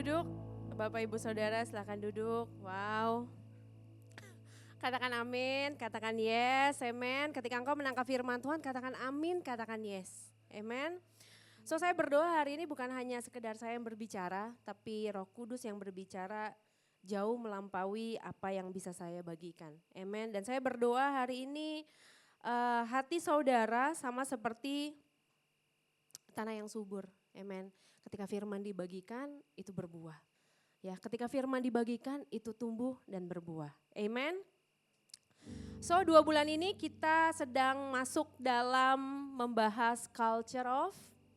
duduk. Bapak Ibu Saudara silakan duduk. Wow. Katakan amin, katakan yes, amen. Ketika engkau menangkap firman Tuhan, katakan amin, katakan yes. Amen. So saya berdoa hari ini bukan hanya sekedar saya yang berbicara, tapi Roh Kudus yang berbicara jauh melampaui apa yang bisa saya bagikan. Amen. Dan saya berdoa hari ini hati saudara sama seperti tanah yang subur. Amen. Ketika firman dibagikan itu berbuah. Ya, ketika firman dibagikan itu tumbuh dan berbuah. Amen. So 2 bulan ini kita sedang masuk dalam membahas culture of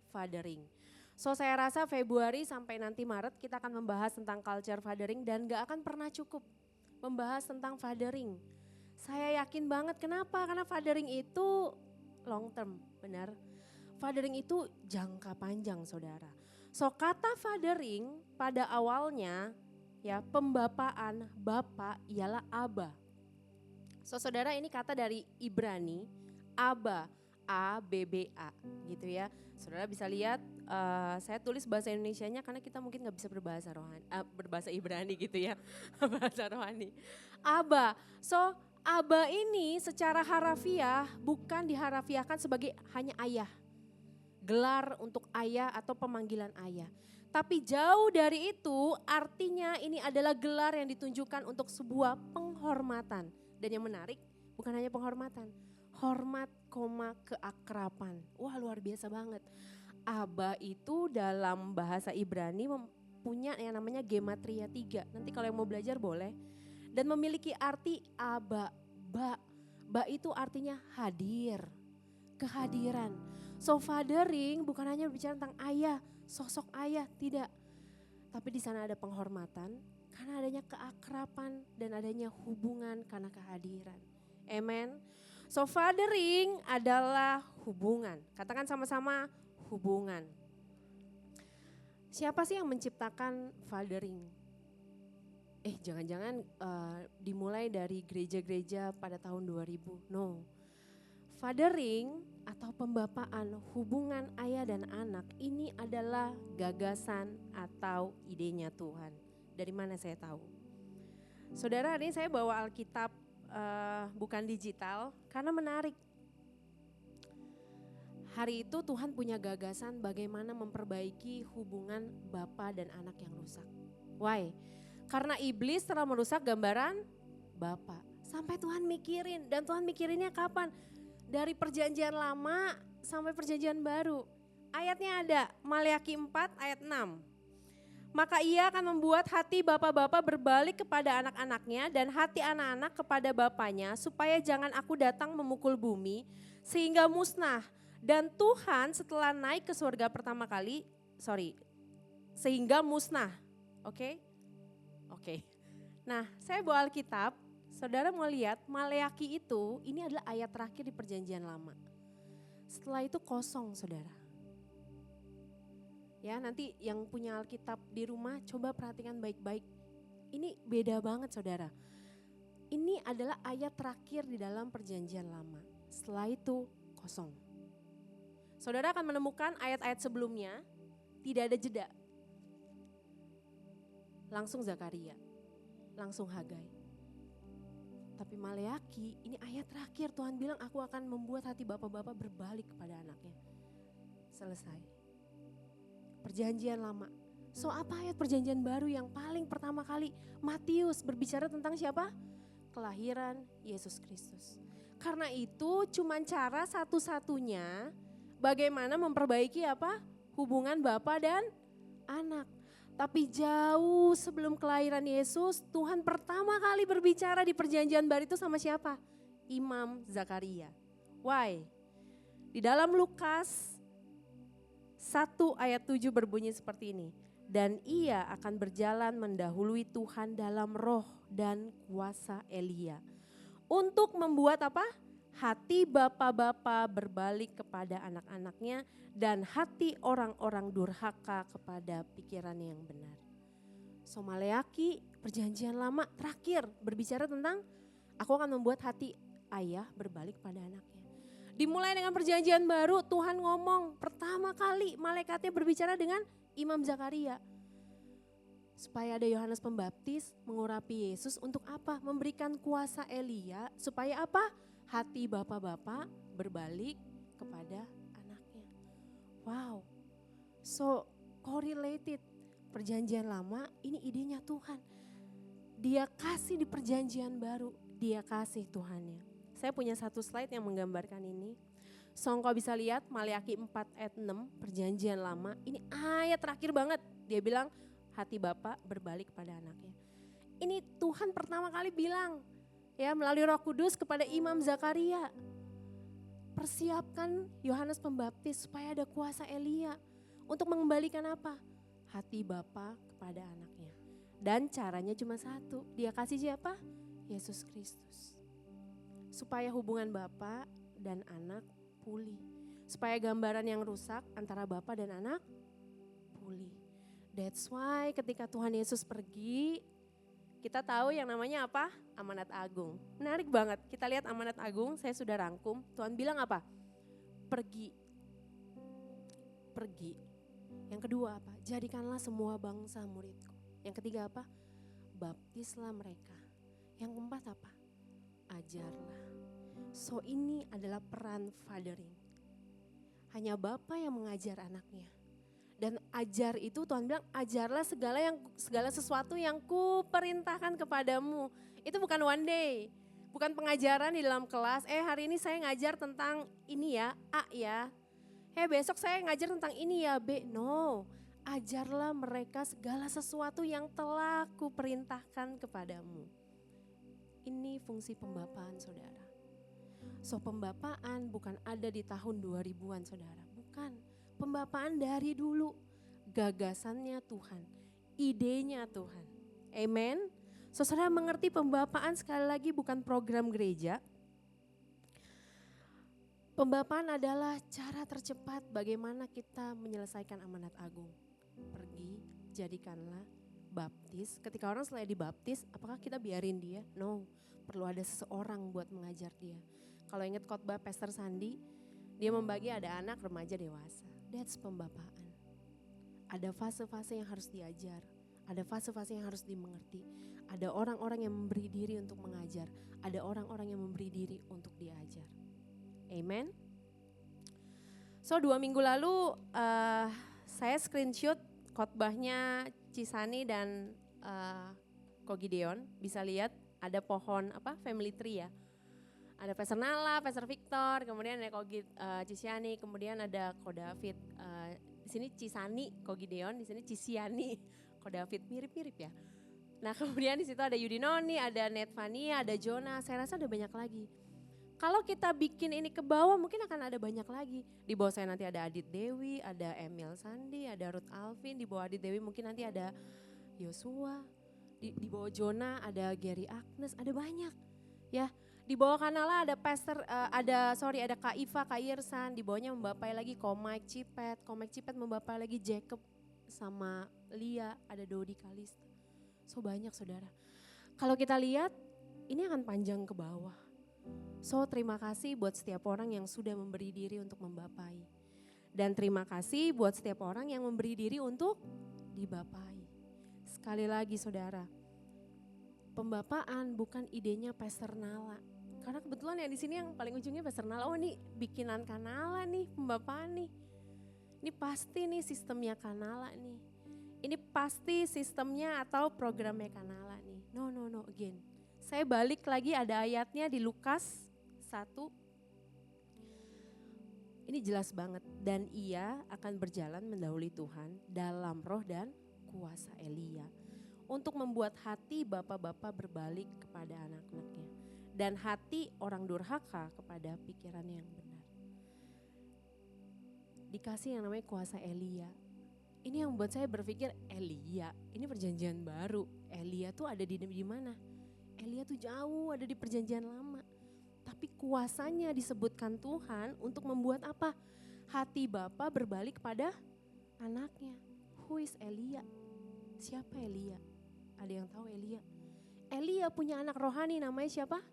fathering. So saya rasa Februari sampai nanti Maret kita akan membahas tentang culture fathering dan gak akan pernah cukup membahas tentang fathering. Saya yakin banget kenapa? Karena fathering itu long term, benar. Fathering itu jangka panjang saudara. So kata fathering pada awalnya ya pembapaan bapak ialah Aba. So saudara ini kata dari Ibrani, Aba, A-B-B-A gitu ya. Saudara bisa lihat saya tulis bahasa Indonesianya karena kita mungkin gak bisa berbahasa rohani, berbahasa Ibrani gitu ya, bahasa rohani. Aba, so Aba ini secara harafiah bukan diharafiahkan sebagai hanya ayah. Gelar untuk ayah atau pemanggilan ayah. Tapi jauh dari itu artinya ini adalah gelar yang ditunjukkan untuk sebuah penghormatan. Dan yang menarik bukan hanya penghormatan, hormat, keakraban. Wah luar biasa banget. Aba itu dalam bahasa Ibrani punya yang namanya gematria 3. Nanti kalau yang mau belajar boleh. Dan memiliki arti aba, ba itu artinya hadir, kehadiran. So fathering bukan hanya berbicara tentang ayah, sosok ayah, tidak. Tapi di sana ada penghormatan karena adanya keakraban dan adanya hubungan karena kehadiran. Amen. So fathering adalah hubungan. Katakan sama-sama hubungan. Siapa sih yang menciptakan fathering? Jangan-jangan dimulai dari gereja-gereja pada tahun 2000. No. Fathering atau pembapaan hubungan ayah dan anak ini adalah gagasan atau idenya Tuhan. Dari mana saya tahu? Saudara, hari ini saya bawa Alkitab bukan digital karena menarik. Hari itu Tuhan punya gagasan bagaimana memperbaiki hubungan bapa dan anak yang rusak. Why? Karena iblis telah merusak gambaran bapa. Sampai Tuhan mikirin, dan Tuhan mikirinnya kapan? Dari perjanjian lama sampai perjanjian baru. Ayatnya ada, Maleakhi 4 ayat 6. Maka ia akan membuat hati bapak-bapak berbalik kepada anak-anaknya dan hati anak-anak kepada bapaknya supaya jangan aku datang memukul bumi sehingga musnah. Dan Tuhan setelah naik ke surga pertama kali, sehingga musnah. Oke. Nah saya bawa Alkitab. Saudara mau lihat Maleakhi itu ini adalah ayat terakhir di perjanjian lama. Setelah itu kosong saudara. Ya nanti yang punya Alkitab di rumah coba perhatikan baik-baik. Ini beda banget saudara. Ini adalah ayat terakhir di dalam perjanjian lama. Setelah itu kosong. Saudara akan menemukan ayat-ayat sebelumnya tidak ada jeda. Langsung Zakaria, langsung Hagai. Tapi Maleakhi ini ayat terakhir Tuhan bilang aku akan membuat hati bapak-bapak berbalik kepada anaknya. Selesai. Perjanjian lama. So apa ayat perjanjian baru yang paling pertama kali? Matius berbicara tentang siapa? Kelahiran Yesus Kristus. Karena itu cuma cara satu-satunya bagaimana memperbaiki apa? Hubungan bapak dan anak. Tapi jauh sebelum kelahiran Yesus, Tuhan pertama kali berbicara di perjanjian baru itu sama siapa? Imam Zakaria. Why? Di dalam Lukas 1 ayat 7 berbunyi seperti ini. Dan ia akan berjalan mendahului Tuhan dalam roh dan kuasa Elia. Untuk membuat apa? Hati bapak-bapak berbalik kepada anak-anaknya dan hati orang-orang durhaka kepada pikiran yang benar. So Maleakhi perjanjian lama terakhir berbicara tentang aku akan membuat hati ayah berbalik pada anaknya. Dimulai dengan perjanjian baru Tuhan ngomong pertama kali malaikatnya berbicara dengan Imam Zakaria. Supaya ada Yohanes Pembaptis mengurapi Yesus untuk apa? Memberikan kuasa Elia supaya apa? Hati bapak-bapak berbalik kepada anaknya. Wow, so correlated. Perjanjian lama ini idenya Tuhan. Dia kasih di perjanjian baru, dia kasih Tuhannya. Saya punya satu slide yang menggambarkan ini. So engkau bisa lihat Maleakhi 4 ayat 6 perjanjian lama. Ini ayat terakhir banget. Dia bilang hati Bapa berbalik kepada anaknya. Ini Tuhan pertama kali bilang ya melalui Roh Kudus kepada Imam Zakaria. Persiapkan Yohanes Pembaptis supaya ada kuasa Elia. Untuk mengembalikan apa? Hati Bapa kepada anaknya. Dan caranya cuma satu. Dia kasih siapa? Yesus Kristus. Supaya hubungan Bapa dan anak pulih. Supaya gambaran yang rusak antara Bapa dan anak pulih. That's why ketika Tuhan Yesus pergi, kita tahu yang namanya apa? Amanat agung. Menarik banget, kita lihat amanat agung, saya sudah rangkum. Tuhan bilang apa? Pergi. Pergi. Yang kedua apa? Jadikanlah semua bangsa muridku. Yang ketiga apa? Baptislah mereka. Yang keempat apa? Ajarlah. So ini adalah peran fathering. Hanya Bapa yang mengajar anaknya. Dan ajar itu Tuhan bilang ajarlah segala sesuatu yang kuperintahkan kepadamu. Itu bukan one day. Bukan pengajaran di dalam kelas, hari ini saya ngajar tentang ini ya, A ya. Besok saya ngajar tentang ini ya, B. No, ajarlah mereka segala sesuatu yang telah kuperintahkan kepadamu. Ini fungsi pembapaan saudara. So pembapaan bukan ada di tahun 2000-an saudara, bukan. Pembapaan dari dulu, gagasannya Tuhan, idenya Tuhan. Amen. So saudara mengerti pembapaan sekali lagi bukan program gereja. Pembapaan adalah cara tercepat bagaimana kita menyelesaikan amanat agung. Pergi, jadikanlah, baptis. Ketika orang selesai dibaptis, apakah kita biarin dia? No, perlu ada seseorang buat mengajar dia. Kalau ingat khotbah Pastor Sandi, dia membagi ada anak, remaja, dewasa. That's pembapaan. Ada fase-fase yang harus diajar, ada fase-fase yang harus dimengerti. Ada orang-orang yang memberi diri untuk mengajar, ada orang-orang yang memberi diri untuk diajar. Amen. So 2 minggu lalu saya screenshot khotbahnya Cisani dan Ko Gideon. Bisa lihat ada pohon family tree ya. Ada Pastor Nala, Pastor Victor, kemudian ada Cisani, kemudian ada Ko David. Di sini Cisani, Ko Gideon, di sini Cisiani, Ko David, mirip-mirip ya. Nah kemudian di situ ada Yudinoni, ada Netvania, ada Jonah, saya rasa ada banyak lagi. Kalau kita bikin ini ke bawah mungkin akan ada banyak lagi. Di bawah saya nanti ada Adit Dewi, ada Emil Sandi, ada Ruth Alvin, di bawah Adit Dewi mungkin nanti ada Yosua, di bawah Jonah ada Gary Agnes, ada banyak ya. Di bawah Kanala ada ada Kak Iva, Kak Irsan, di bawahnya membapai lagi Komik Cipet membapai lagi Jacob sama Lia, ada Dodi Kalista. So banyak saudara. Kalau kita lihat ini akan panjang ke bawah. So terima kasih buat setiap orang yang sudah memberi diri untuk membapai. Dan terima kasih buat setiap orang yang memberi diri untuk dibapai. Sekali lagi saudara, pembapaan bukan idenya Pastor Nala. Karena kebetulan yang di sini yang paling ujungnya Pastor Nala, nih bikinan Kanala nih, pembapaan nih. Ini pasti nih sistemnya Kanala nih. Ini pasti sistemnya atau programnya Kanala nih. No, again. Saya balik lagi ada ayatnya di Lukas 1. Ini jelas banget. Dan ia akan berjalan mendahului Tuhan dalam roh dan kuasa Elia. Untuk membuat hati bapak-bapak berbalik kepada anak-anaknya. Dan hati orang durhaka kepada pikiran yang benar. Dikasih yang namanya kuasa Elia. Ini yang membuat saya berpikir Elia, ini perjanjian baru. Elia tuh ada di mana? Elia tuh jauh ada di perjanjian lama. Tapi kuasanya disebutkan Tuhan untuk membuat apa? Hati Bapa berbalik pada anaknya. Who is Elia? Siapa Elia? Ada yang tahu Elia? Elia punya anak rohani namanya siapa?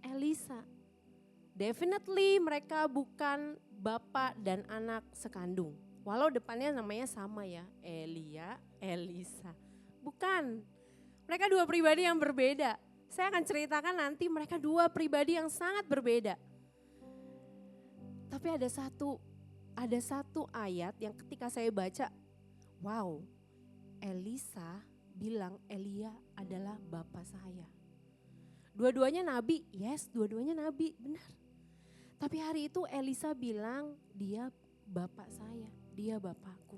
Elisa. Definitely mereka bukan bapak dan anak sekandung. Walau depannya namanya sama ya, Elia, Elisa. Bukan. Mereka dua pribadi yang berbeda. Saya akan ceritakan nanti mereka dua pribadi yang sangat berbeda. Tapi ada satu ayat yang ketika saya baca, wow, Elisa bilang Elia adalah bapak saya. Dua-duanya nabi, yes, dua-duanya nabi, benar. Tapi hari itu Elisa bilang dia bapak saya, dia bapakku.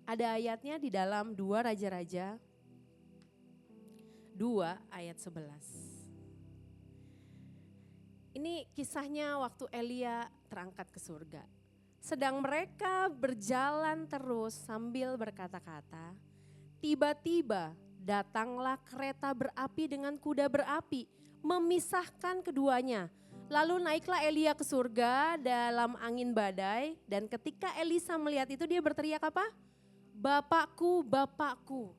Ada ayatnya di dalam 2 Raja-Raja 2 ayat 11. Ini kisahnya waktu Elia terangkat ke surga. Sedang mereka berjalan terus sambil berkata-kata, tiba-tiba datanglah kereta berapi dengan kuda berapi, memisahkan keduanya. Lalu naiklah Elia ke surga dalam angin badai, dan ketika Elisa melihat itu dia berteriak apa? Bapakku, Bapakku.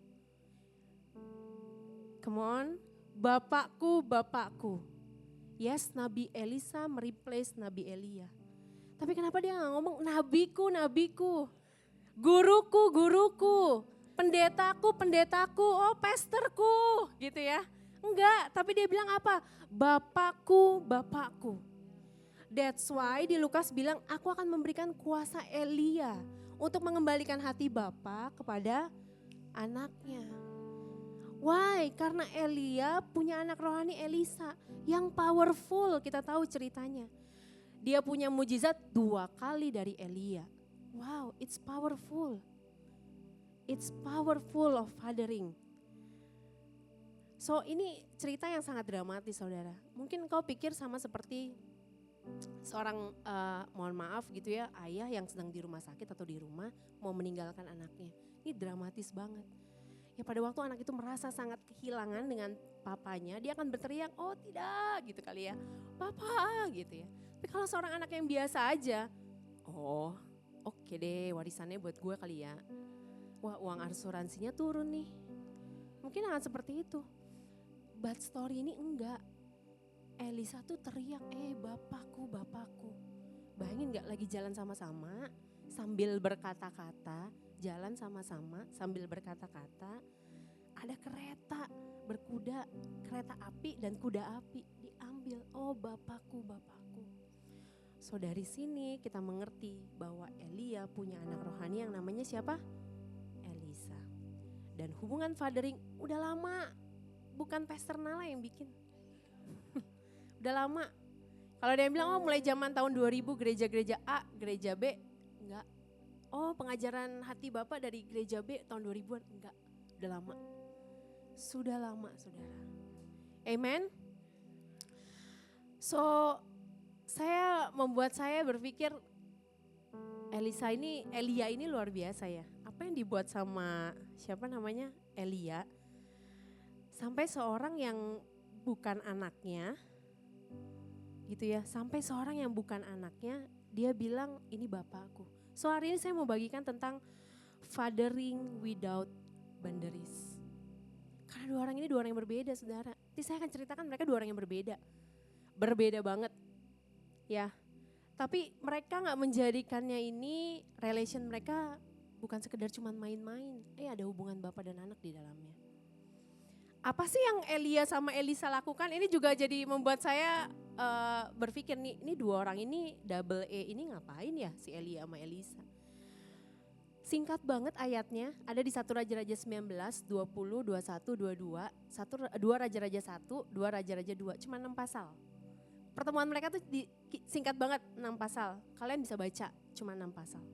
Come on, Bapakku, Bapakku. Yes, Nabi Elisa mereplace Nabi Elia. Tapi kenapa dia gak ngomong nabiku, nabiku, guruku, guruku, pendetaku, pendetaku, oh pastorku gitu ya. Enggak, tapi dia bilang apa? Bapakku, Bapakku. That's why di Lukas bilang aku akan memberikan kuasa Elia untuk mengembalikan hati Bapa kepada anaknya. Why? Karena Elia punya anak rohani Elisa yang powerful, kita tahu ceritanya. Dia punya mujizat 2 kali dari Elia. Wow, it's powerful. It's powerful of fathering. So ini cerita yang sangat dramatis saudara. Mungkin kau pikir sama seperti seorang, mohon maaf gitu ya, ayah yang sedang di rumah sakit atau di rumah mau meninggalkan anaknya. Ini dramatis banget. Ya pada waktu anak itu merasa sangat kehilangan dengan papanya, dia akan berteriak, oh tidak gitu kali ya, papa gitu ya. Tapi kalau seorang anak yang biasa aja, oh oke deh warisannya buat gue kali ya. Wah uang asuransinya turun nih. Mungkin akan seperti itu. But story ini enggak. Elisa tuh teriak, bapakku, bapakku. Bayangin gak lagi jalan sama-sama sambil berkata-kata, jalan sama-sama sambil berkata-kata. Ada kereta berkuda, kereta api dan kuda api diambil. Oh bapakku, bapakku. So dari sini kita mengerti bahwa Elia punya anak rohani yang namanya siapa? Elisa. Dan hubungan fathering udah lama, bukan Pastor Nala yang bikin. Udah lama. Kalau ada yang bilang, oh mulai zaman tahun 2000 gereja-gereja A, gereja B, enggak. Oh pengajaran hati Bapak dari gereja B tahun 2000-an, enggak. Udah lama. Sudah lama saudara. Amen. So membuat saya berpikir Elia ini luar biasa ya. Apa yang dibuat sama siapa namanya Elia. Sampai seorang yang bukan anaknya gitu ya. Sampai seorang yang bukan anaknya dia bilang ini bapakku. So hari ini saya mau bagikan tentang fathering without boundaries. Karena dua orang yang berbeda saudara. Nanti saya akan ceritakan mereka 2 orang yang berbeda. Berbeda banget ya. Tapi mereka gak menjadikannya ini relation mereka bukan sekedar cuman main-main. Ada hubungan bapak dan anak di dalamnya. Apa sih yang Elia sama Elisa lakukan? Ini juga jadi membuat saya berpikir nih, ini 2 orang ini double E ini ngapain ya si Elia sama Elisa. Singkat banget ayatnya, ada di 1 Raja-Raja 19, 20, 21, 22, 2 Raja-Raja 1, 2 Raja-Raja 2, cuma 6 pasal. Pertemuan mereka tuh singkat banget 6 pasal, kalian bisa baca cuma 6 pasal.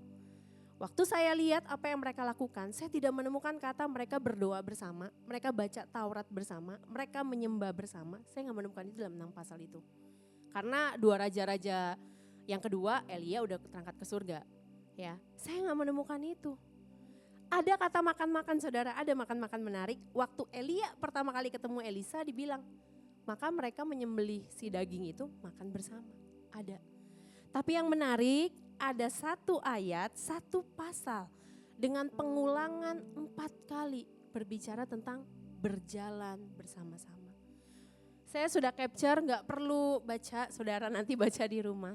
Waktu saya lihat apa yang mereka lakukan, saya tidak menemukan kata mereka berdoa bersama, mereka baca Taurat bersama, mereka menyembah bersama, saya gak menemukan itu dalam 6 pasal itu. Karena 2 Raja-Raja yang kedua Elia udah terangkat ke surga. Ya, saya gak menemukan itu. Ada kata makan-makan saudara, ada makan-makan menarik. Waktu Elia pertama kali ketemu Elisa dibilang, maka mereka menyembelih si daging itu makan bersama. Ada. Tapi yang menarik ada 1 ayat, 1 pasal dengan pengulangan 4 kali berbicara tentang berjalan bersama-sama. Saya sudah capture, gak perlu baca, saudara nanti baca di rumah.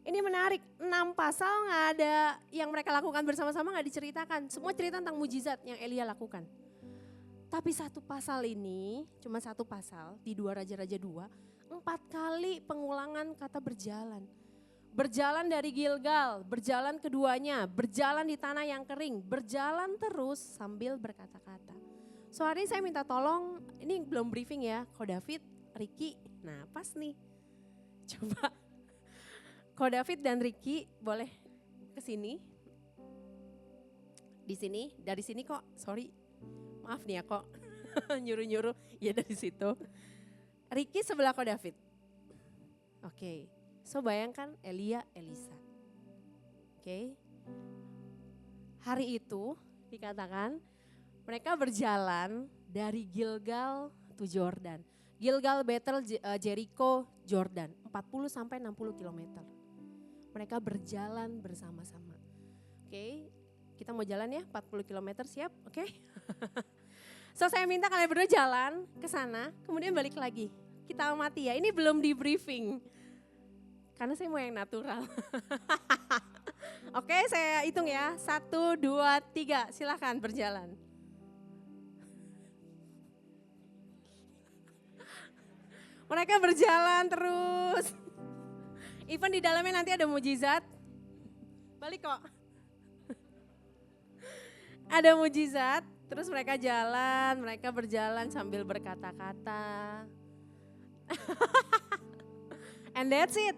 Ini menarik, 6 pasal gak ada yang mereka lakukan bersama-sama gak diceritakan. Semua cerita tentang mujizat yang Elia lakukan. Tapi satu pasal ini, cuma satu pasal di 2 Raja-Raja 2, 4 kali pengulangan kata berjalan. Berjalan dari Gilgal, berjalan keduanya, berjalan di tanah yang kering, berjalan terus sambil berkata-kata. So hari ini saya minta tolong, ini belum briefing ya, Ko David, Ricky, nah pas nih. Coba Ko David dan Ricky boleh ke sini. Di sini, dari sini kok, sorry. Maaf nih ya kok, nyuruh-nyuruh, ya dari situ. Ricky sebelah Ko David. Oke, so bayangkan Elia, Elisa. Oke, hari itu dikatakan mereka berjalan dari Gilgal to Jordan. Gilgal, Bethel, Jericho, Jordan, 40 sampai 60 kilometer. Mereka berjalan bersama-sama. Oke, kita mau jalan ya 40 kilometer, siap? Oke. So saya minta kalian berdua jalan ke sana, kemudian balik lagi. Kita amati ya, ini belum di briefing. Karena saya mau yang natural. Oke, saya hitung ya. 1, 2, 3, silakan berjalan. Mereka berjalan terus. Even di dalamnya nanti ada mujizat. Balik kok. Ada mujizat, terus mereka berjalan sambil berkata-kata. And that's it.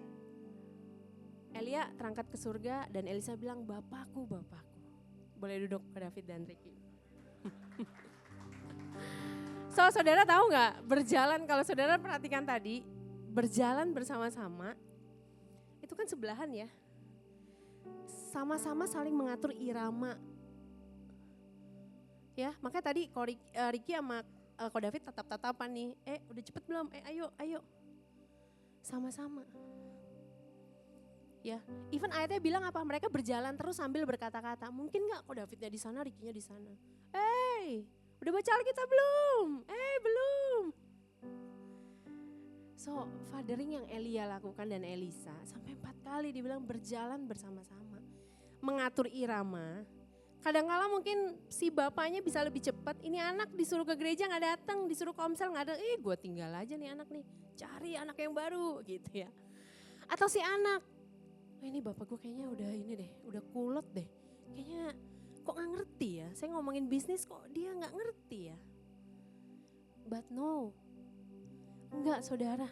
Elia terangkat ke surga dan Elisa bilang, Bapakku, Bapakku. Boleh duduk ke David dan Ricky. So saudara tahu gak, berjalan, kalau saudara perhatikan tadi, berjalan bersama-sama, itu kan sebelahan ya. Sama-sama saling mengatur irama. Ya, makanya tadi Ricky sama Ko David tatap-tatapan nih. Udah cepet belum? Ayo. Sama-sama. Ya, even ayatnya bilang apa? Mereka berjalan terus sambil berkata-kata. Mungkin gak Ko Davidnya di sana, Ricky-nya di sana. Udah baca Alkitab belum? Belum. So, fathering yang Elia lakukan dan Elisa sampai 4 kali dibilang berjalan bersama-sama. Mengatur irama. Kadang-kala mungkin si bapaknya bisa lebih cepat, ini anak disuruh ke gereja gak datang, disuruh komsel gak ada, gue tinggal aja nih anak nih, cari anak yang baru gitu ya. Atau si anak, ini bapak gue kayaknya udah ini deh, udah kulot deh, kayaknya kok gak ngerti ya, saya ngomongin bisnis kok dia gak ngerti ya. But no, enggak saudara,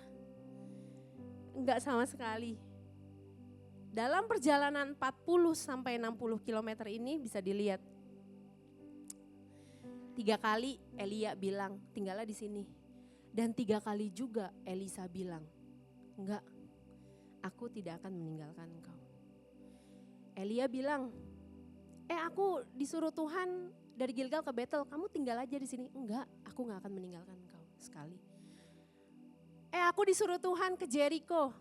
enggak sama sekali. Dalam perjalanan 40 sampai 60 km ini bisa dilihat. 3 kali Elia bilang, tinggallah di sini. Dan 3 kali juga Elisa bilang, enggak, aku tidak akan meninggalkan engkau. Elia bilang, aku disuruh Tuhan dari Gilgal ke Bethel, kamu tinggal aja di sini. Enggak, aku gak akan meninggalkan engkau sekali. Aku disuruh Tuhan ke Jericho,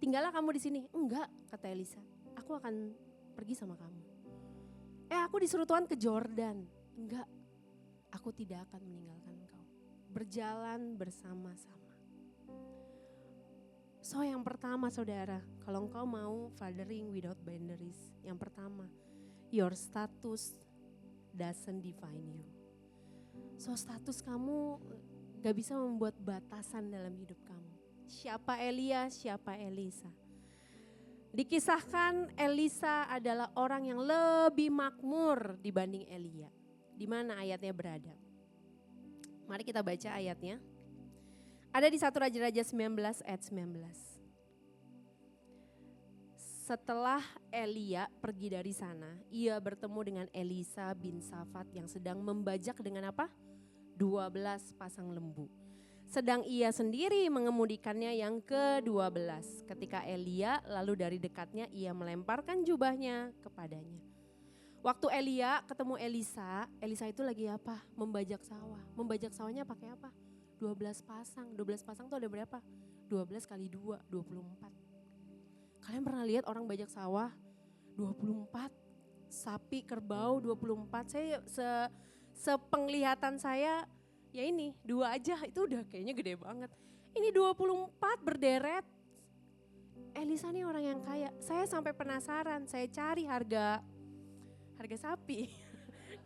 tinggallah kamu di sini. Enggak, kata Elisa, aku akan pergi sama kamu. Aku disuruh Tuhan ke Jordan. Enggak, aku tidak akan meninggalkan engkau. Berjalan bersama-sama. So yang pertama saudara, kalau engkau mau fathering without boundaries. Yang pertama, your status doesn't define you. So status kamu gak bisa membuat batasan dalam hidup kamu. Siapa Elia, siapa Elisa. Dikisahkan Elisa adalah orang yang lebih makmur dibanding Elia. Di mana ayatnya berada? Mari kita baca ayatnya. Ada di 1 Raja-Raja 19 ayat 19. Setelah Elia pergi dari sana, ia bertemu dengan Elisa bin Safat yang sedang membajak dengan apa? 12 pasang lembu. Sedang ia sendiri mengemudikannya yang ke-12. Ketika Elia lalu dari dekatnya ia melemparkan jubahnya kepadanya. Waktu Elia ketemu Elisa, Elisa itu lagi apa? Membajak sawah. Membajak sawahnya pakai apa? 12 pasang. 12 pasang itu ada berapa? 12 kali 2, 24. Kalian pernah lihat orang bajak sawah? 24. Sapi, kerbau 24. Saya sepenglihatan saya, ya ini 2 aja itu udah kayaknya gede banget. Ini 24 berderet. Elisa nih orang yang kaya. Saya sampai penasaran, saya cari harga sapi.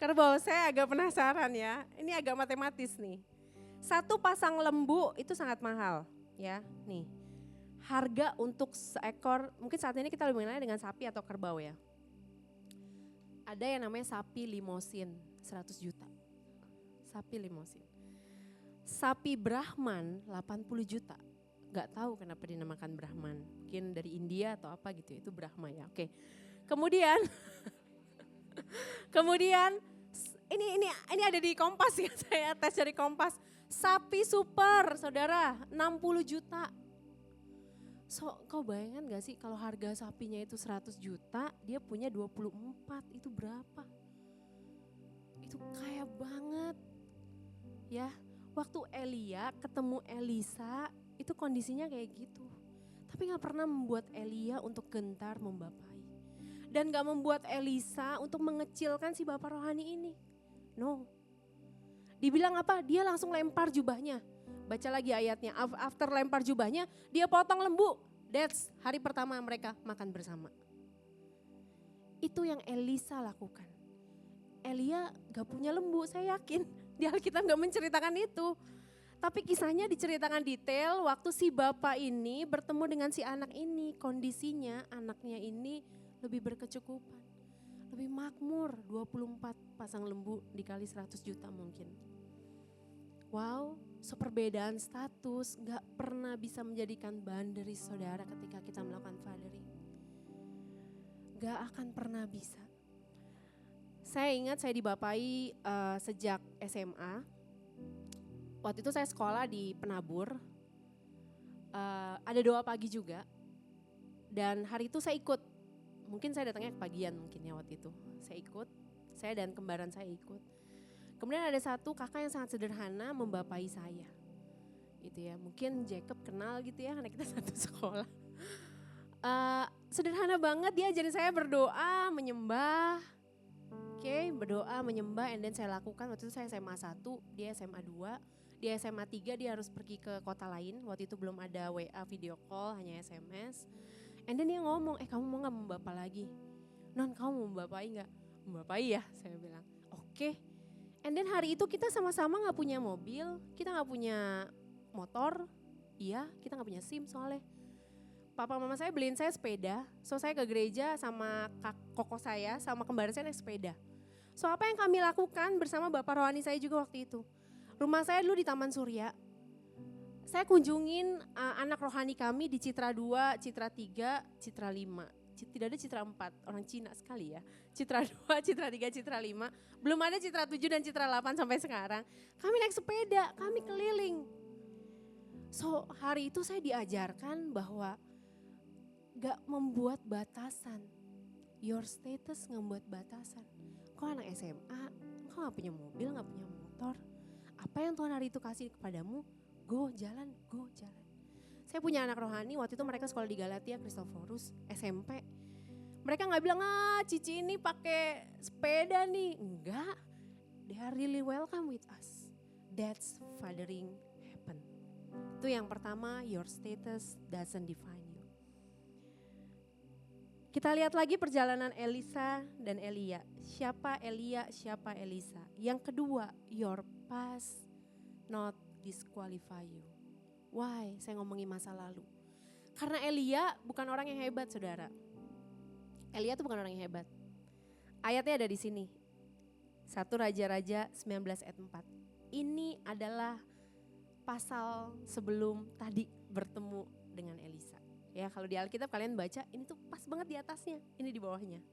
Kerbau, saya agak penasaran ya. Ini agak matematis nih. Satu pasang lembu itu sangat mahal ya. Nih, harga untuk seekor, mungkin saat ini kita lebih mengenalnya dengan sapi atau kerbau ya. Ada yang namanya sapi limosin, 100 juta. Sapi limosin. Sapi Brahman 80 juta. Gak tahu kenapa dinamakan Brahman. Mungkin dari India atau apa gitu ya, itu Brahma ya. Oke. Kemudian ini ada di Kompas ya, saya tes dari Kompas. Sapi super, saudara, 60 juta. So, kau bayangkan gak sih kalau harga sapinya itu 100 juta, dia punya 24, itu berapa? Itu kaya banget. Ya, waktu Elia ketemu Elisa, itu kondisinya kayak gitu. Tapi gak pernah membuat Elia untuk gentar membapai. Dan gak membuat Elisa untuk mengecilkan si bapak rohani ini. No. Dibilang apa? Dia langsung lempar jubahnya. Baca lagi ayatnya. After lempar jubahnya, dia potong lembu. That's hari pertama mereka makan bersama. Itu yang Elisa lakukan. Elia gak punya lembu, saya yakin. Di Alkitab gak menceritakan itu. Tapi kisahnya diceritakan detail waktu si bapak ini bertemu dengan si anak ini. Kondisinya anaknya ini lebih berkecukupan. Lebih makmur, 24 pasang lembu dikali 100 juta mungkin. Wow, perbedaan status gak pernah bisa menjadikan boundary saudara ketika kita melakukan fathering. Gak akan pernah bisa. Saya ingat saya dibapai sejak SMA. Waktu itu saya sekolah di Penabur. Ada doa pagi juga. Dan hari itu saya ikut. Mungkin saya datangnya kepagian mungkin ya waktu itu. Saya ikut, saya dan kembaran saya ikut. Kemudian ada satu kakak yang sangat sederhana membapai saya. Gitu ya, mungkin Jacob kenal gitu ya karena kita satu sekolah. Sederhana banget, dia ajarin saya berdoa, menyembah. Berdoa, menyembah, and then saya lakukan. Waktu itu saya SMA 1, dia SMA 2. Di SMA 3 dia harus pergi ke kota lain. Waktu itu belum ada WA video call, hanya SMS. And then dia ngomong, kamu mau gak membapa lagi? Non, kamu mau membapai gak? Membapai ya, saya bilang. Oke. And then hari itu kita sama-sama gak punya mobil, kita gak punya motor. Iya, kita gak punya SIM soalnya. Papa mama saya beliin saya sepeda, so saya ke gereja sama koko saya, sama kembar saya naik sepeda. So apa yang kami lakukan bersama bapak rohani saya juga waktu itu? Rumah saya dulu di Taman Surya. Saya kunjungin anak rohani kami di Citra 2, Citra 3, Citra 5. Tidak ada Citra 4, orang Cina sekali ya. Citra 2, Citra 3, Citra 5. Belum ada Citra 7 dan Citra 8 sampai sekarang. Kami naik sepeda, kami keliling. So hari itu saya diajarkan bahwa gak membuat batasan. Your status gak membuat batasan. Kau anak SMA, kau gak punya mobil, gak punya motor. Apa yang Tuhan hari itu kasih kepadamu? Go jalan. Saya punya anak rohani, waktu itu mereka sekolah di Galatia, Kristoforus, SMP. Mereka gak bilang, Cici ini pakai sepeda nih. Enggak, they are really welcome with us. That's fathering happen. Itu yang pertama, your status doesn't define you. Kita lihat lagi perjalanan Elisa dan Elia. Siapa Elia, siapa Elisa. Yang kedua, your past not disqualify you. Why? Saya ngomongin masa lalu. Karena Elia bukan orang yang hebat, saudara. Elia itu bukan orang yang hebat. Ayatnya ada di sini. 1 Raja-Raja 19 ayat 4. Ini adalah pasal sebelum tadi bertemu dengan Elisa. Ya, kalau di Alkitab kalian baca, ini tuh pas banget di atasnya, ini di bawahnya.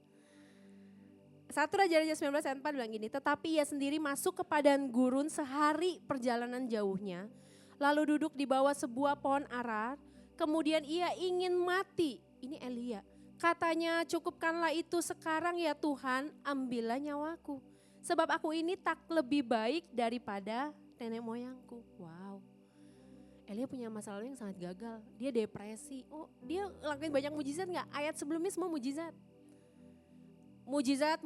1 Raja-Raja 19 ayat 4 bilang gini, tetapi ia sendiri masuk ke padang gurun sehari perjalanan jauhnya, lalu duduk di bawah sebuah pohon ara, kemudian ia ingin mati. Ini Elia. Katanya, cukupkanlah itu sekarang ya Tuhan, ambillah nyawaku. Sebab aku ini tak lebih baik daripada nenek moyangku. Wow. Elia punya masa lalu yang sangat gagal. Dia depresi. Oh, dia lakuin banyak mujizat gak? Ayat sebelumnya semua mujizat. Mujizat,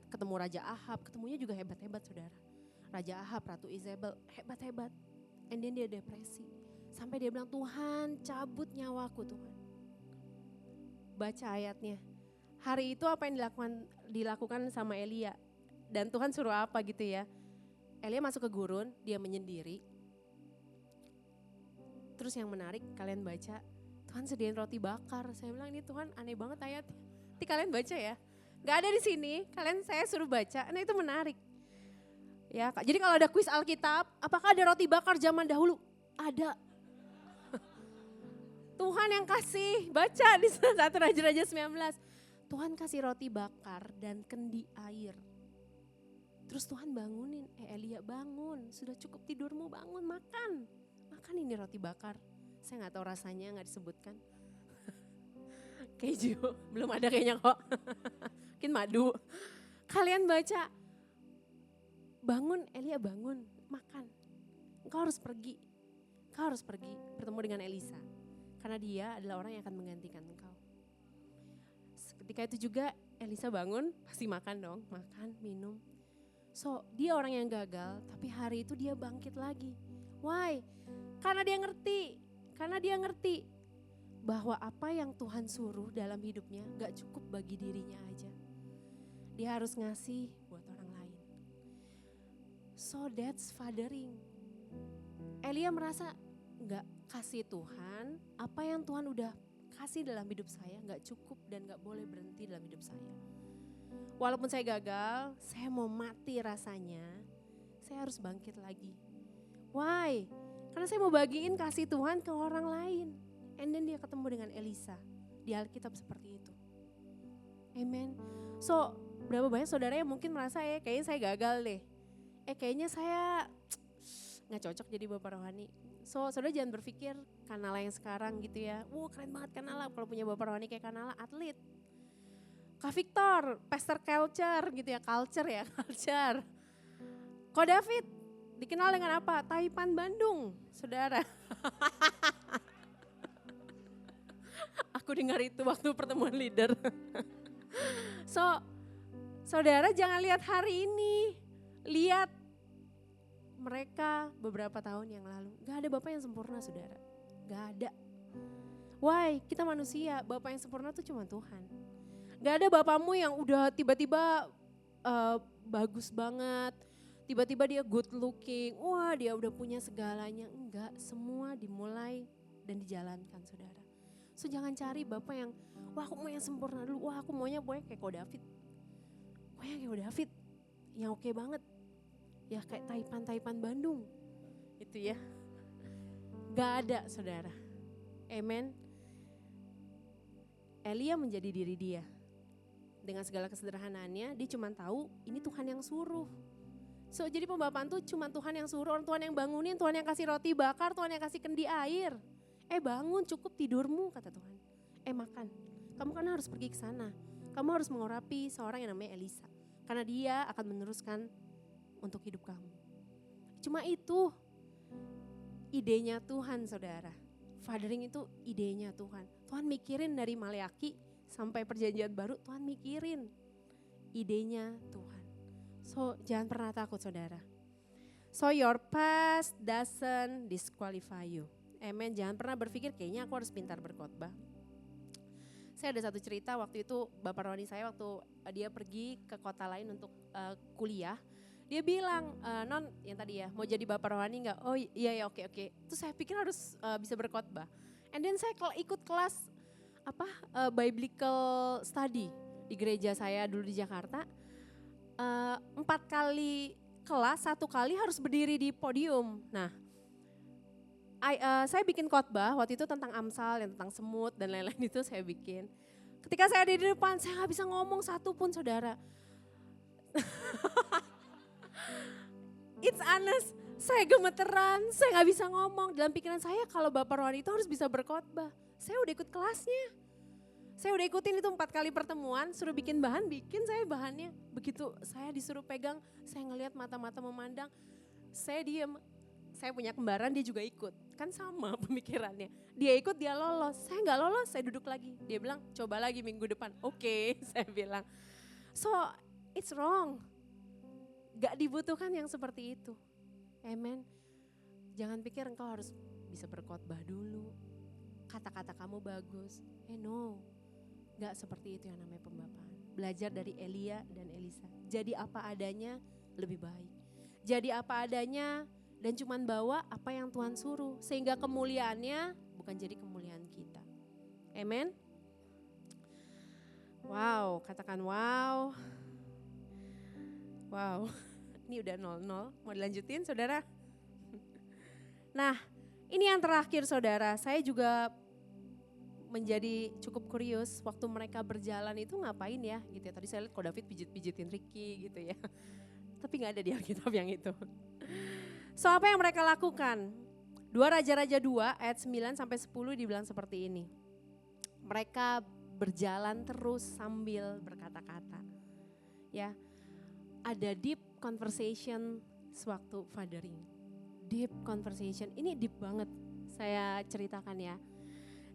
ketemu Raja Ahab, ketemunya juga hebat-hebat saudara. Raja Ahab, Ratu Izabel, hebat-hebat. And then dia depresi. Sampai dia bilang, Tuhan cabut nyawaku Tuhan. Baca ayatnya, Hari itu apa yang dilakukan sama Elia. Dan Tuhan suruh apa gitu ya. Elia masuk ke gurun, dia menyendiri. Terus yang menarik kalian baca, Tuhan sediain roti bakar. Saya bilang ini Tuhan aneh banget ayatnya. Nanti kalian baca ya. Gak ada di sini, saya suruh baca. Nah itu menarik. Ya, jadi kalau ada kuis Alkitab, apakah ada roti bakar zaman dahulu? Ada. Tuhan yang kasih, baca di 1 Raja-Raja 19. Tuhan kasih roti bakar dan kendi air. Terus Tuhan bangunin, Elia bangun, sudah cukup tidurmu, bangun makan. Makan ini roti bakar. Saya gak tahu rasanya, gak disebutkan. Keju, belum ada kayaknya kok. Mungkin madu. Kalian baca, bangun Elia bangun, makan. Engkau harus pergi bertemu dengan Elisa. Karena dia adalah orang yang akan menggantikan engkau. Ketika itu juga Elisa bangun, pasti makan dong, makan, minum. So dia orang yang gagal, tapi hari itu dia bangkit lagi. Why? Karena dia ngerti bahwa apa yang Tuhan suruh dalam hidupnya gak cukup bagi dirinya aja. Dia harus ngasih buat orang lain. So that's fathering. Elia merasa gak kasih Tuhan, apa yang Tuhan udah kasih dalam hidup saya gak cukup dan gak boleh berhenti dalam hidup saya. Walaupun saya gagal, saya mau mati rasanya, saya harus bangkit lagi. Why? Karena saya mau bagiin kasih Tuhan ke orang lain. And then dia ketemu dengan Elisa. Di Alkitab seperti itu. Amen. So, berapa banyak saudara yang mungkin merasa kayaknya saya gagal deh. Kayaknya saya gak cocok jadi bapak rohani. So, saudara jangan berpikir Kanala yang sekarang gitu ya. Keren banget Kanala, kalau punya bapak rohani kayak Kanala, atlet. Kak Victor, pastor culture gitu ya, culture. Ko David, dikenal dengan apa? Taipan Bandung, saudara. Aku dengar itu waktu pertemuan leader. So, saudara jangan lihat hari ini, lihat mereka beberapa tahun yang lalu. Gak ada bapak yang sempurna saudara, gak ada. Why? Kita manusia, bapak yang sempurna tuh cuma Tuhan. Gak ada bapakmu yang udah tiba-tiba bagus banget, tiba-tiba dia good looking, wah dia udah punya segalanya. Enggak, semua dimulai dan dijalankan saudara. So jangan cari bapak yang, wah aku mau yang sempurna dulu, wah aku maunya pokoknya kayak Ko David. Pokoknya kayak Ko David, yang oke banget. Ya kayak Taipan Bandung, itu ya. Gak ada saudara, amen. Elia menjadi diri dia. Dengan segala kesederhanaannya, dia cuma tahu ini Tuhan yang suruh. So jadi pembapaan tuh cuma Tuhan yang suruh, orang Tuhan yang bangunin, Tuhan yang kasih roti bakar, Tuhan yang kasih kendi air. Bangun cukup tidurmu kata Tuhan. Makan, kamu kan harus pergi ke sana. Kamu harus mengorapi seorang yang namanya Elisa. Karena dia akan meneruskan untuk hidup kamu. Cuma itu idenya Tuhan saudara. Fathering itu idenya Tuhan. Tuhan mikirin dari Maleaki sampai perjanjian baru, Tuhan mikirin idenya Tuhan. So jangan pernah takut saudara. So your past doesn't disqualify you. Amen, jangan pernah berpikir kayaknya aku harus pintar berkhotbah. Saya ada satu cerita waktu itu bapak rohani saya waktu dia pergi ke kota lain untuk kuliah. Dia bilang, non yang tadi ya mau jadi bapak rohani gak? Oh iya oke. Terus saya pikir harus bisa berkhotbah. And then saya ikut kelas biblical study di gereja saya dulu di Jakarta. 4 kali kelas, 1 kali harus berdiri di podium. Nah, saya bikin khotbah waktu itu tentang Amsal, yang tentang semut dan lain-lain itu saya bikin. Ketika saya di depan, saya gak bisa ngomong satu pun saudara. It's honest, saya gemeteran, saya gak bisa ngomong. Dalam pikiran saya kalau bapak rohani itu harus bisa berkhotbah. Saya udah ikut kelasnya. Saya udah ikutin itu 4 kali pertemuan, suruh bikin bahan, bikin saya bahannya. Begitu saya disuruh pegang, saya ngelihat mata-mata memandang, saya diem. Saya punya kembaran, dia juga ikut. Kan sama pemikirannya. Dia ikut, dia lolos. Saya gak lolos, saya duduk lagi. Dia bilang, coba lagi minggu depan. Oke, saya bilang. So, it's wrong. Gak dibutuhkan yang seperti itu. Amen. Jangan pikir engkau harus bisa berkhotbah dulu. Kata-kata kamu bagus. No. Gak seperti itu yang namanya pembapaan. Belajar dari Elia dan Elisa. Jadi apa adanya lebih baik. Jadi apa adanya dan cuman bawa apa yang Tuhan suruh. Sehingga kemuliaannya bukan jadi kemuliaan kita. Amen. Wow, katakan wow. Wow, ini udah 0-0. Mau dilanjutin saudara? Nah, ini yang terakhir saudara. Saya juga menjadi cukup kurios waktu mereka berjalan itu ngapain ya gitu ya. Tadi saya lihat kok David pijit-pijitin Ricky gitu ya. Tapi gak ada di Alkitab yang itu. So apa yang mereka lakukan? 2 Raja-Raja 2 ayat 9 sampai 10 dibilang seperti ini. Mereka berjalan terus sambil berkata-kata. Ya, ada deep conversation sewaktu fathering. Deep conversation, ini deep banget saya ceritakan ya.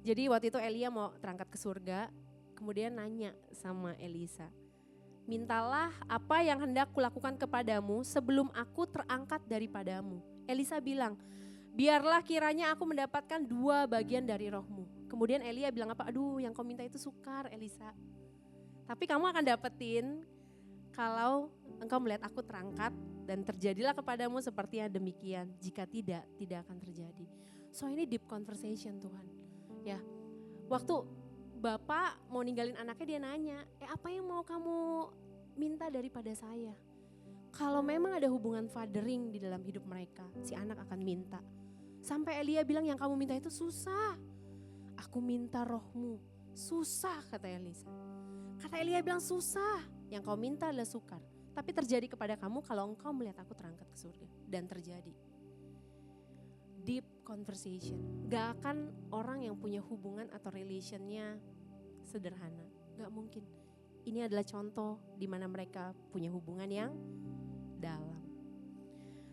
Jadi waktu itu Elia mau terangkat ke surga, kemudian nanya sama Elisa. Mintalah apa yang hendak kulakukan kepadamu sebelum aku terangkat daripadamu. Elisa bilang, biarlah kiranya aku mendapatkan 2 bagian dari rohmu. Kemudian Elia bilang apa? Aduh yang kau minta itu sukar Elisa. Tapi kamu akan dapetin kalau engkau melihat aku terangkat dan terjadilah kepadamu seperti yang demikian. Jika tidak, tidak akan terjadi. So ini deep conversation Tuhan. Ya, waktu bapak mau ninggalin anaknya dia nanya, apa yang mau kamu minta daripada saya? Kalau memang ada hubungan fathering di dalam hidup mereka, si anak akan minta. Sampai Elia bilang yang kamu minta itu susah. Aku minta rohmu, susah kata Elisa. Kata Elia bilang susah, yang kau minta adalah sukar. Tapi terjadi kepada kamu kalau engkau melihat aku terangkat ke surga. Dan terjadi. Deep conversation. Gak akan orang yang punya hubungan atau relationnya sederhana. Gak mungkin. Ini adalah contoh di mana mereka punya hubungan yang dalam.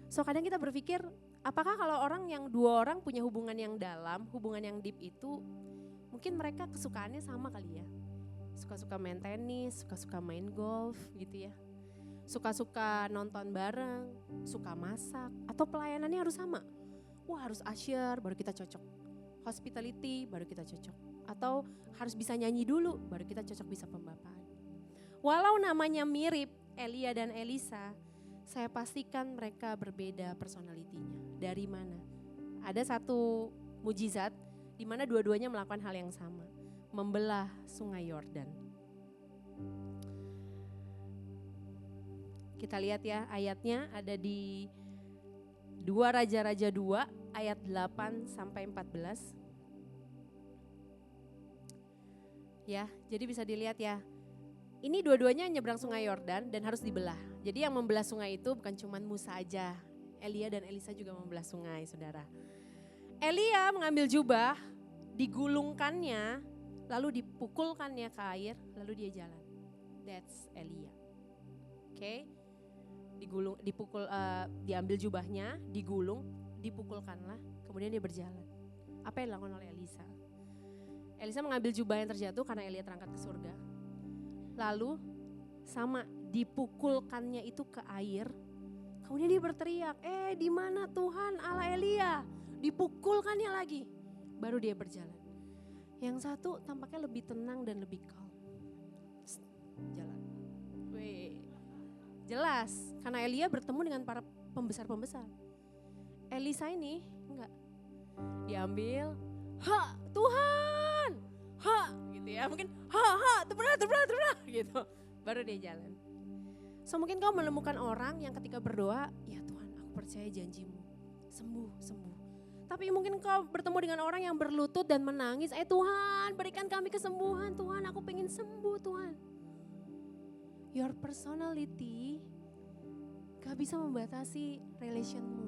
So kadang kita berpikir, apakah kalau orang yang 2 orang punya hubungan yang dalam, hubungan yang deep itu, mungkin mereka kesukaannya sama kali ya. Suka-suka main tenis, suka-suka main golf gitu ya. Suka-suka nonton bareng, suka masak, atau pelayanannya harus sama. Wah harus usher baru kita cocok, hospitality baru kita cocok, atau harus bisa nyanyi dulu baru kita cocok bisa pembapaan. Walau namanya mirip Elia dan Elisa, saya pastikan mereka berbeda personalitinya. Dari mana? Ada satu mujizat di mana dua-duanya melakukan hal yang sama, membelah sungai Yordan. Kita lihat ya ayatnya ada di 2 Raja-Raja 2 ayat 8 sampai 14. Ya, jadi bisa dilihat ya. Ini dua-duanya nyebrang sungai Yordan dan harus dibelah. Jadi yang membelah sungai itu bukan cuma Musa aja. Elia dan Elisa juga membelah sungai, Saudara. Elia mengambil jubah, digulungkannya, lalu dipukulkannya ke air, lalu dia jalan. That's Elia. Oke. Diambil jubahnya, digulung, dipukulkanlah, kemudian dia berjalan. Apa yang dilakukan oleh Elisa? Elisa mengambil jubah yang terjatuh karena Elia terangkat ke surga. Lalu sama dipukulkannya itu ke air. Kemudian dia berteriak, di mana Tuhan Allah Elia? Dipukulkannya lagi. Baru dia berjalan. Yang satu tampaknya lebih tenang dan lebih calm. Jalan. Jelas, karena Elia bertemu dengan para pembesar-pembesar. Elisa ini enggak. Diambil, Tuhan, gitu ya. Mungkin terbelah gitu. Baru dia jalan. So mungkin kau menemukan orang yang ketika berdoa, ya Tuhan aku percaya janjimu, sembuh. Tapi mungkin kau bertemu dengan orang yang berlutut dan menangis, Tuhan berikan kami kesembuhan, Tuhan aku pengen sembuh Tuhan. Your personality gak bisa membatasi relationmu.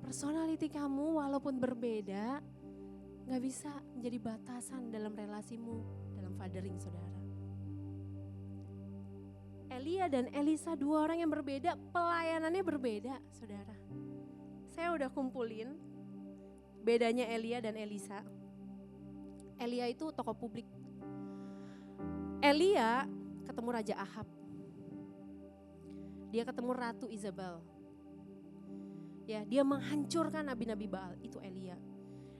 Personality kamu walaupun berbeda, gak bisa menjadi batasan dalam relasimu, dalam fathering saudara. Elia dan Elisa 2 orang yang berbeda, pelayanannya berbeda saudara. Saya udah kumpulin bedanya Elia dan Elisa. Elia itu tokoh publik. Elia ketemu Raja Ahab. Dia ketemu Ratu Isabel. Ya, dia menghancurkan nabi-nabi Baal, itu Elia.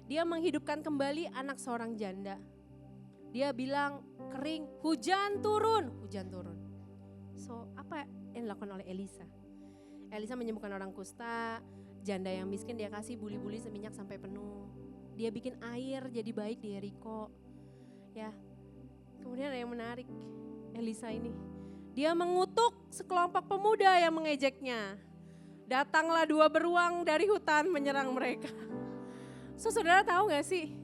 Dia menghidupkan kembali anak seorang janda. Dia bilang kering, hujan turun, hujan turun. So apa yang dilakukan oleh Elisa? Elisa menyembuhkan orang kusta, janda yang miskin dia kasih buli-buli seminyak sampai penuh. Dia bikin air jadi baik di Yeriko. Ya. Kemudian ada yang menarik, Elisa ini. Dia mengutuk sekelompok pemuda yang mengejeknya. Datanglah 2 beruang dari hutan menyerang mereka. So saudara tahu gak sih?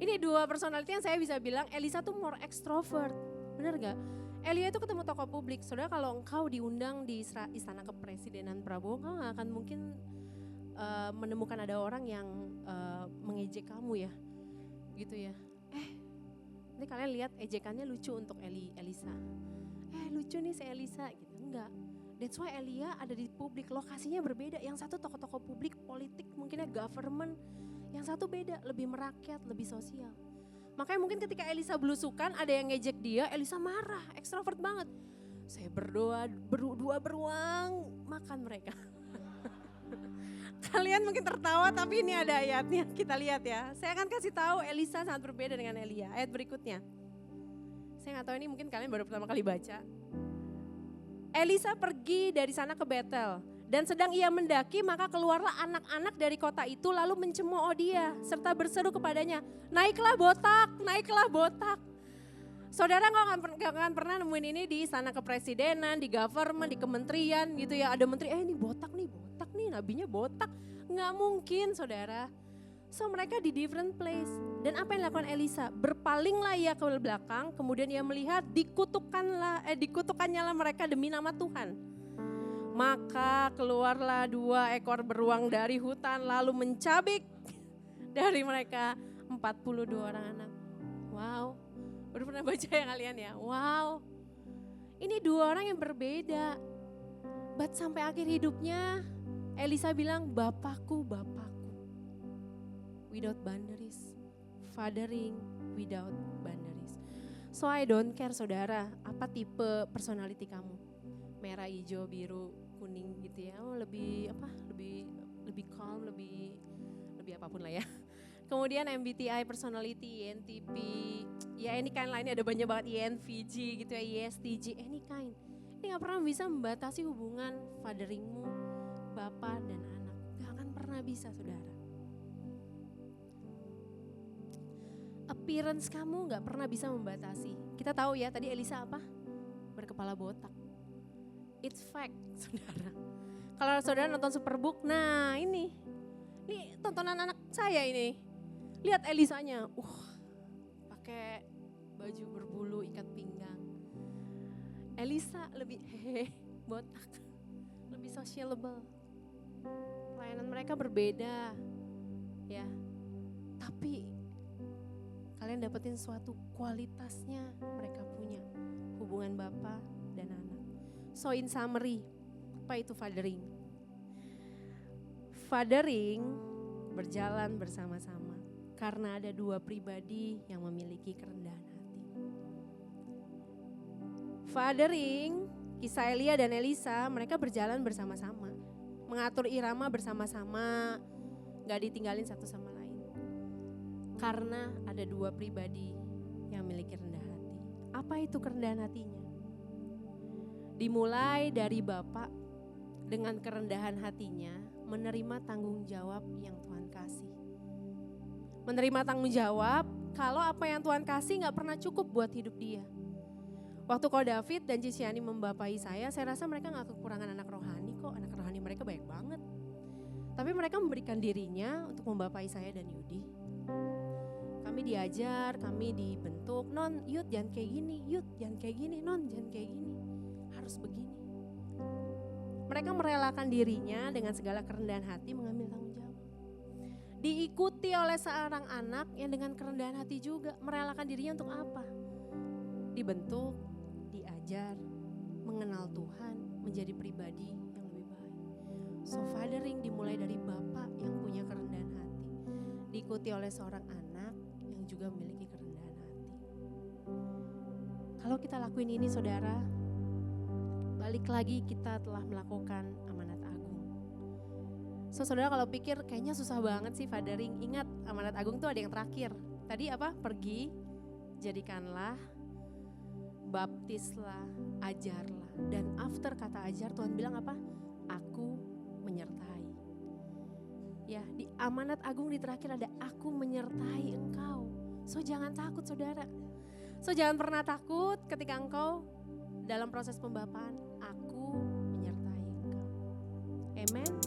Ini 2 personality yang saya bisa bilang Elisa tuh more extrovert. Bener gak? Elia itu ketemu tokoh publik. Saudara kalau engkau diundang di istana kepresidenan Prabowo, engkau gak akan mungkin menemukan ada orang yang mengejek kamu ya. Gitu ya. Nanti kalian lihat ejekannya lucu untuk Elisa. Lucu nih si Elisa gitu. Enggak. That's why Elia ada di publik, lokasinya berbeda. Yang satu tokoh-tokoh publik, politik, mungkinnya government. Yang satu beda, lebih merakyat, lebih sosial. Makanya mungkin ketika Elisa belusukan ada yang ngejek dia, Elisa marah, ekstrovert banget. Saya berdoa, 2 beruang makan mereka. Kalian mungkin tertawa tapi ini ada ayatnya, kita lihat ya. Saya akan kasih tahu Elisa sangat berbeda dengan Elia. Ayat berikutnya. Saya gak tahu ini mungkin kalian baru pertama kali baca. Elisa pergi dari sana ke Betel. Dan sedang ia mendaki maka keluarlah anak-anak dari kota itu lalu mencemooh dia. Serta berseru kepadanya, naiklah botak, naiklah botak. Saudara gak akan pernah nemuin ini di istana kepresidenan, di government, di kementerian gitu ya. Ada menteri, ini botak nih, nabinya botak. Gak mungkin saudara. So mereka di different place. Dan apa yang dilakukan Elisa? Berpalinglah ia ke belakang, kemudian ia melihat dikutukannya lah mereka demi nama Tuhan. Maka keluarlah 2 ekor beruang dari hutan lalu mencabik dari mereka 42 orang anak. Wow, baru pernah baca ya kalian ya? Wow, ini 2 orang yang berbeda. But sampai akhir hidupnya Elisa bilang Bapakku, Bapakku. Without boundaries, fathering without boundaries. So I don't care saudara, apa tipe personality kamu? Merah, hijau, biru, kuning gitu ya. Lebih calm, lebih apapun lah ya. Kemudian MBTI personality, INTP, ya any kind lainnya ada banyak banget, INFJ gitu ya, ISTJ, any kind. Ini gak pernah bisa membatasi hubungan fatheringmu, bapak dan anak. Gak akan pernah bisa saudara. Appearance kamu gak pernah bisa membatasi. Kita tahu ya tadi Elisa apa? Berkepala botak. It's fact, saudara. Kalau saudara nonton Superbook, nah ini tontonan anak saya ini. Lihat Elisanya, pakai baju berbulu ikat pinggang. Elisa lebih botak, lebih sociable. Pelayanan mereka berbeda, ya. Tapi kalian dapetin suatu kualitasnya mereka punya, hubungan bapa dan anak. So in summary, apa itu fathering? Fathering berjalan bersama-sama karena ada 2 pribadi yang memiliki kerendahan hati. Fathering, kisah Elia dan Elisa, mereka berjalan bersama-sama. Mengatur irama bersama-sama, gak ditinggalin satu sama lain. Karena ada 2 pribadi yang memiliki rendah hati. Apa itu kerendahan hatinya? Dimulai dari Bapak dengan kerendahan hatinya menerima tanggung jawab yang Tuhan kasih. Menerima tanggung jawab kalau apa yang Tuhan kasih gak pernah cukup buat hidup dia. Waktu kalau David dan Ciciani membapai saya rasa mereka gak kekurangan anak rohani kok. Anak rohani mereka banyak banget. Tapi mereka memberikan dirinya untuk membapai saya dan Yudi. Kami diajar, kami dibentuk, non Yud jangan kayak gini, Yud jangan kayak gini, non jangan kayak gini. Harus begini. Mereka merelakan dirinya dengan segala kerendahan hati mengambil tanggung jawab. Diikuti oleh seorang anak yang dengan kerendahan hati juga merelakan dirinya untuk apa? Dibentuk, diajar, mengenal Tuhan, menjadi pribadi yang lebih baik. So fathering dimulai dari Bapak yang punya kerendahan hati. Diikuti oleh seorang anak yang juga memiliki kerendahan hati. Kalau kita lakuin ini saudara, balik lagi kita telah melakukan amanat agung. So saudara kalau pikir kayaknya susah banget sih fathering, ingat amanat agung tuh ada yang terakhir. Tadi apa? Pergi, Jadikanlah, baptislah, ajarlah. Dan after kata ajar Tuhan bilang apa? Aku menyertai. Ya, di amanat agung di terakhir ada aku menyertai engkau. So jangan takut saudara. So jangan pernah takut ketika engkau dalam proses pembapaan. Aku menyertai engkau. Amen.